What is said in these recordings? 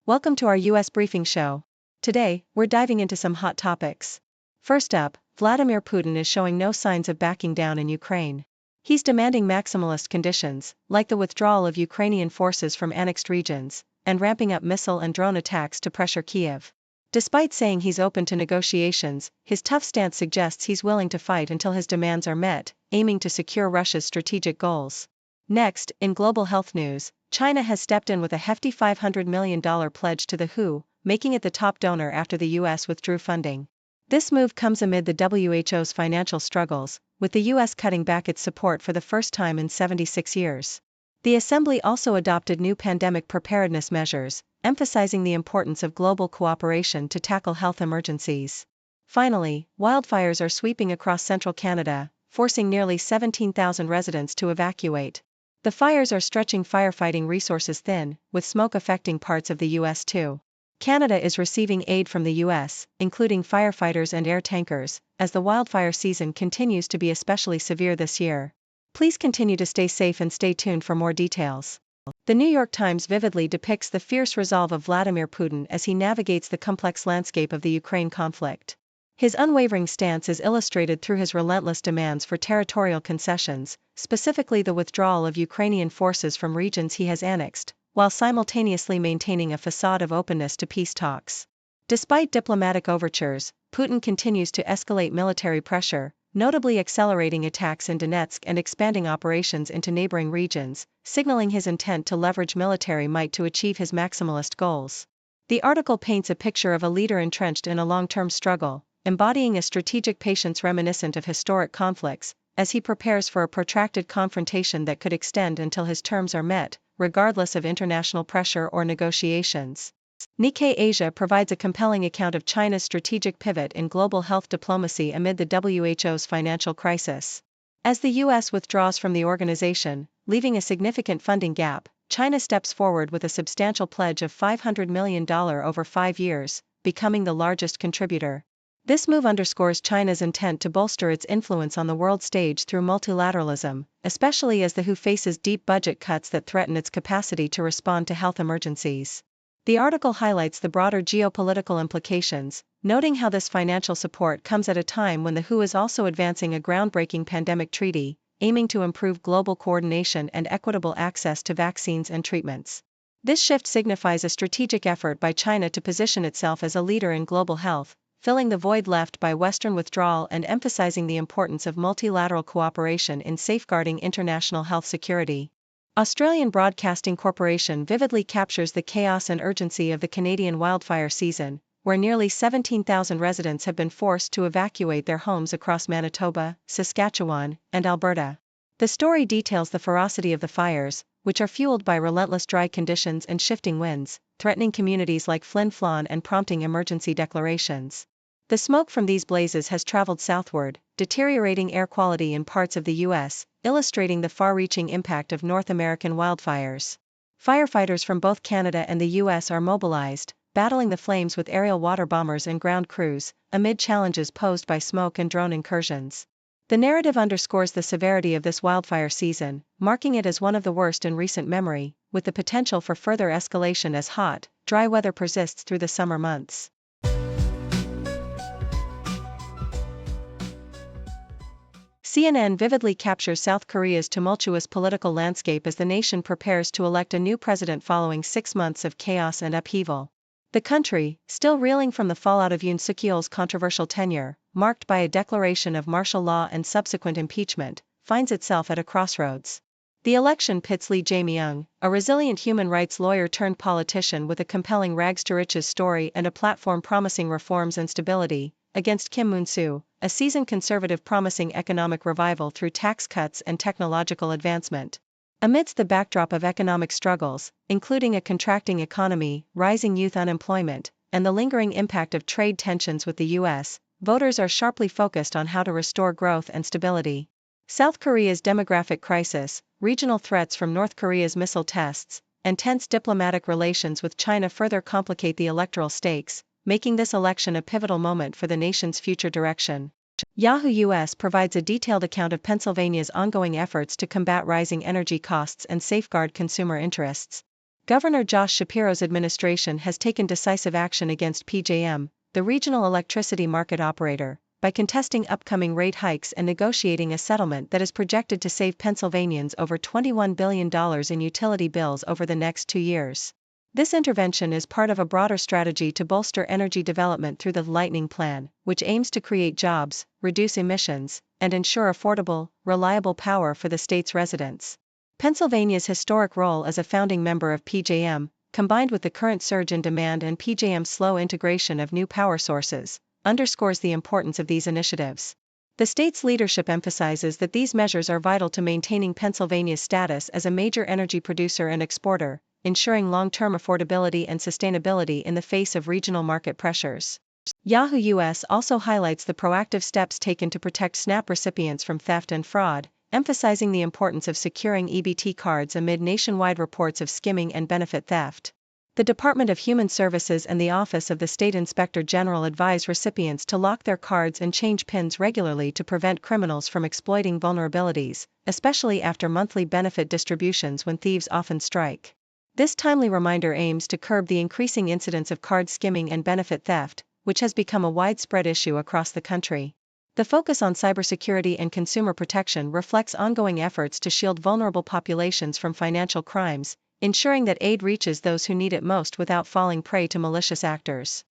Welcome to our US Briefing Show. Today, we're diving into some hot topics. First up, Vladimir Putin is showing no signs of backing down in Ukraine. He's demanding maximalist conditions, like the withdrawal of Ukrainian forces from annexed regions, and ramping up missile and drone attacks to pressure Kyiv. Despite saying he's open to negotiations, his tough stance suggests he's willing to fight until his demands are met, aiming to secure Russia's strategic goals. Next, in global health news, China has stepped in with a hefty $500 million pledge to the WHO, making it the top donor after the US withdrew funding. This move comes amid the WHO's financial struggles, with the US cutting back its support for the first time in 76 years. The Assembly also adopted new pandemic preparedness measures, emphasizing the importance of global cooperation to tackle health emergencies. Finally, wildfires are sweeping across central Canada, forcing nearly 17,000 residents to evacuate. The fires are stretching firefighting resources thin, with smoke affecting parts of the US too. Canada is receiving aid from the US, including firefighters and air tankers, as the wildfire season continues to be especially severe this year. Please continue to stay safe and stay tuned for more details. The New York Times vividly depicts the fierce resolve of Vladimir Putin as he navigates the complex landscape of the Ukraine conflict. His unwavering stance is illustrated through his relentless demands for territorial concessions, specifically the withdrawal of Ukrainian forces from regions he has annexed, while simultaneously maintaining a facade of openness to peace talks. Despite diplomatic overtures, Putin continues to escalate military pressure, notably accelerating attacks in Donetsk and expanding operations into neighboring regions, signaling his intent to leverage military might to achieve his maximalist goals. The article paints a picture of a leader entrenched in a long-term struggle, embodying a strategic patience reminiscent of historic conflicts, as he prepares for a protracted confrontation that could extend until his terms are met, regardless of international pressure or negotiations. Nikkei Asia provides a compelling account of China's strategic pivot in global health diplomacy amid the WHO's financial crisis. As the US withdraws from the organization, leaving a significant funding gap, China steps forward with a substantial pledge of $500 million over 5 years, becoming the largest contributor. This move underscores China's intent to bolster its influence on the world stage through multilateralism, especially as the WHO faces deep budget cuts that threaten its capacity to respond to health emergencies. The article highlights the broader geopolitical implications, noting how this financial support comes at a time when the WHO is also advancing a groundbreaking pandemic treaty, aiming to improve global coordination and equitable access to vaccines and treatments. This shift signifies a strategic effort by China to position itself as a leader in global health, filling the void left by Western withdrawal and emphasizing the importance of multilateral cooperation in safeguarding international health security. Australian Broadcasting Corporation vividly captures the chaos and urgency of the Canadian wildfire season, where nearly 17,000 residents have been forced to evacuate their homes across Manitoba, Saskatchewan, and Alberta. The story details the ferocity of the fires, which are fueled by relentless dry conditions and shifting winds, threatening communities like Flin Flon and prompting emergency declarations. The smoke from these blazes has traveled southward, deteriorating air quality in parts of the US, illustrating the far-reaching impact of North American wildfires. Firefighters from both Canada and the US are mobilized, battling the flames with aerial water bombers and ground crews, amid challenges posed by smoke and drone incursions. The narrative underscores the severity of this wildfire season, marking it as one of the worst in recent memory, with the potential for further escalation as hot, dry weather persists through the summer months. CNN vividly captures South Korea's tumultuous political landscape as the nation prepares to elect a new president following 6 months of chaos and upheaval. The country, still reeling from the fallout of Yoon Suk-yeol's controversial tenure, marked by a declaration of martial law and subsequent impeachment, finds itself at a crossroads. The election pits Lee Jae-myung, a resilient human rights lawyer turned politician with a compelling rags-to-riches story and a platform promising reforms and stability, against Kim Moon-soo, a seasoned conservative promising economic revival through tax cuts and technological advancement. Amidst the backdrop of economic struggles, including a contracting economy, rising youth unemployment, and the lingering impact of trade tensions with the US, voters are sharply focused on how to restore growth and stability. South Korea's demographic crisis, regional threats from North Korea's missile tests, and tense diplomatic relations with China further complicate the electoral stakes, making this election a pivotal moment for the nation's future direction. Yahoo US provides a detailed account of Pennsylvania's ongoing efforts to combat rising energy costs and safeguard consumer interests. Governor Josh Shapiro's administration has taken decisive action against PJM, the regional electricity market operator, by contesting upcoming rate hikes and negotiating a settlement that is projected to save Pennsylvanians over $21 billion in utility bills over the next 2 years. This intervention is part of a broader strategy to bolster energy development through the Lightning Plan, which aims to create jobs, reduce emissions, and ensure affordable, reliable power for the state's residents. Pennsylvania's historic role as a founding member of PJM, combined with the current surge in demand and PJM's slow integration of new power sources, underscores the importance of these initiatives. The state's leadership emphasizes that these measures are vital to maintaining Pennsylvania's status as a major energy producer and exporter, ensuring long-term affordability and sustainability in the face of regional market pressures. Yahoo US also highlights the proactive steps taken to protect SNAP recipients from theft and fraud, emphasizing the importance of securing EBT cards amid nationwide reports of skimming and benefit theft. The Department of Human Services and the Office of the State Inspector General advise recipients to lock their cards and change PINs regularly to prevent criminals from exploiting vulnerabilities, especially after monthly benefit distributions when thieves often strike. This timely reminder aims to curb the increasing incidence of card skimming and benefit theft, which has become a widespread issue across the country. The focus on cybersecurity and consumer protection reflects ongoing efforts to shield vulnerable populations from financial crimes, ensuring that aid reaches those who need it most without falling prey to malicious actors.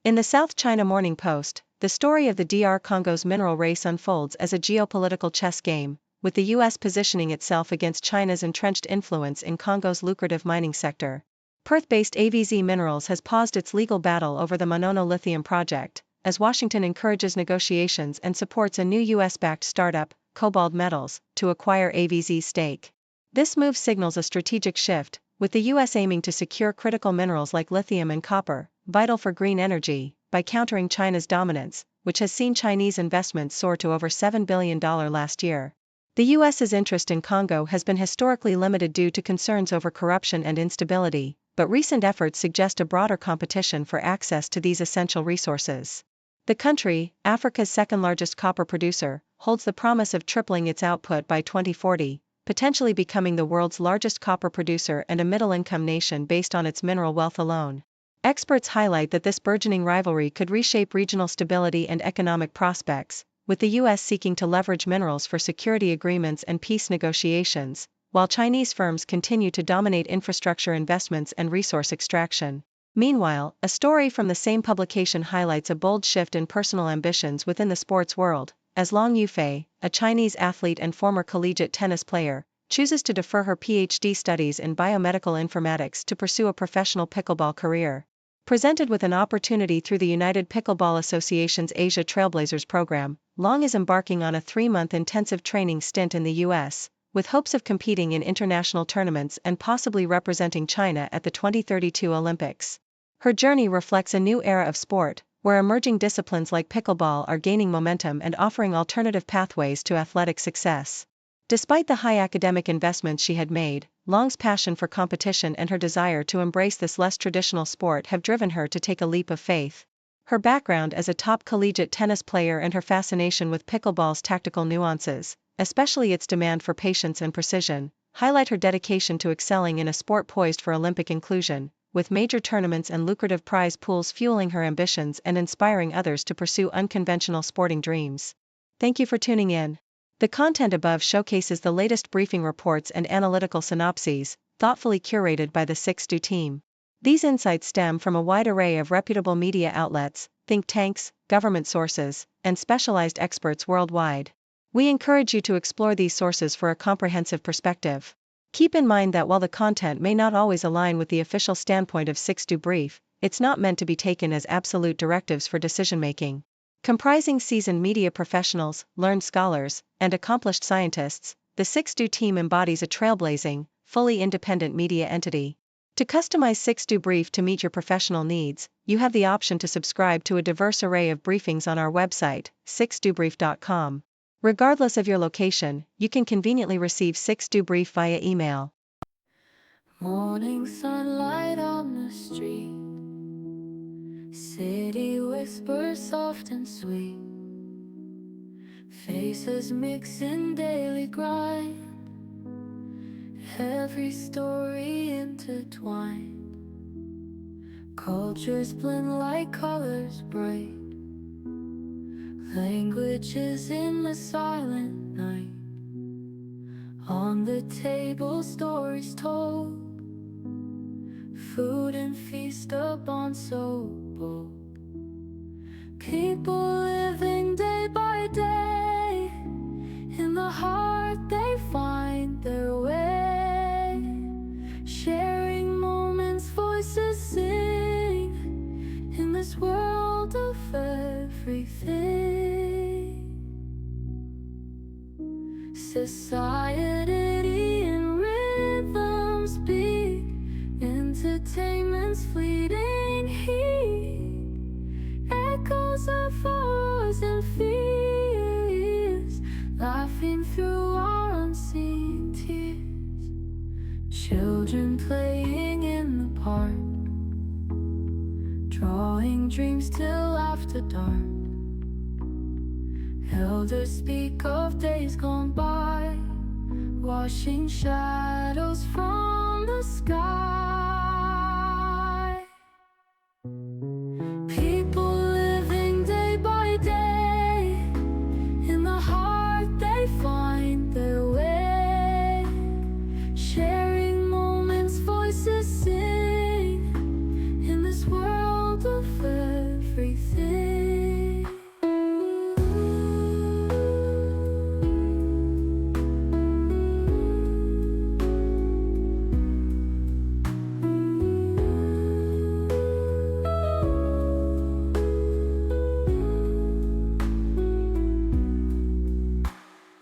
In the South China Morning Post, the story of the DR Congo's mineral race unfolds as a geopolitical chess game, with the U.S. positioning itself against China's entrenched influence in Congo's lucrative mining sector. Perth-based AVZ Minerals has paused its legal battle over the Monono lithium project, as Washington encourages negotiations and supports a new U.S.-backed startup, Cobalt Metals, to acquire AVZ's stake. This move signals a strategic shift, with the U.S. aiming to secure critical minerals like lithium and copper, vital for green energy, by countering China's dominance, which has seen Chinese investments soar to over $7 billion last year. The U.S.'s interest in Congo has been historically limited due to concerns over corruption and instability, but recent efforts suggest a broader competition for access to these essential resources. The country, Africa's second-largest copper producer, holds the promise of tripling its output by 2040, potentially becoming the world's largest copper producer and a middle-income nation based on its mineral wealth alone. Experts highlight that this burgeoning rivalry could reshape regional stability and economic prospects, with the U.S. seeking to leverage minerals for security agreements and peace negotiations, while Chinese firms continue to dominate infrastructure investments and resource extraction. Meanwhile, a story from the same publication highlights a bold shift in personal ambitions within the sports world, as Long Yufei, a Chinese athlete and former collegiate tennis player, chooses to defer her PhD studies in biomedical informatics to pursue a professional pickleball career. Presented with an opportunity through the United Pickleball Association's Asia Trailblazers program, Long is embarking on a 3-month intensive training stint in the U.S., with hopes of competing in international tournaments and possibly representing China at the 2032 Olympics. Her journey reflects a new era of sport, where emerging disciplines like pickleball are gaining momentum and offering alternative pathways to athletic success. Despite the high academic investments she had made, Long's passion for competition and her desire to embrace this less traditional sport have driven her to take a leap of faith. Her background as a top collegiate tennis player and her fascination with pickleball's tactical nuances, especially its demand for patience and precision, highlight her dedication to excelling in a sport poised for Olympic inclusion, with major tournaments and lucrative prize pools fueling her ambitions and inspiring others to pursue unconventional sporting dreams. Thank you for tuning in. The content above showcases the latest briefing reports and analytical synopses, thoughtfully curated by the 6Do team. These insights stem from a wide array of reputable media outlets, think tanks, government sources, and specialized experts worldwide. We encourage you to explore these sources for a comprehensive perspective. Keep in mind that while the content may not always align with the official standpoint of 6Do Brief, it's not meant to be taken as absolute directives for decision-making. Comprising seasoned media professionals, learned scholars, and accomplished scientists, the 6Do team embodies a trailblazing, fully independent media entity. To customize 6Do Brief to meet your professional needs, you have the option to subscribe to a diverse array of briefings on our website, 6dobrief.com. Regardless of your location, you can conveniently receive 6Do Brief via email. Morning sunlight on the street, city whispers soft and sweet, Faces mix in daily grind, every story intertwined. Cultures blend like colors bright, languages in the silent night. On the table, stories told, food and feast upon so bold. People living day by day, in the heart they find their way. Sharing moments, voices sing, in this world of everything. Society in rhythms beat, entertainment's fleeting heat, echoes of wars and fears, laughing through our unseen tears. Children playing in the park, drawing dreams till after dark. Elders speak of days gone by, washing shadows from the sky. People living day by day, in the heart they find their way. Sharing moments, voices sing, in this world of everything.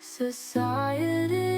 Society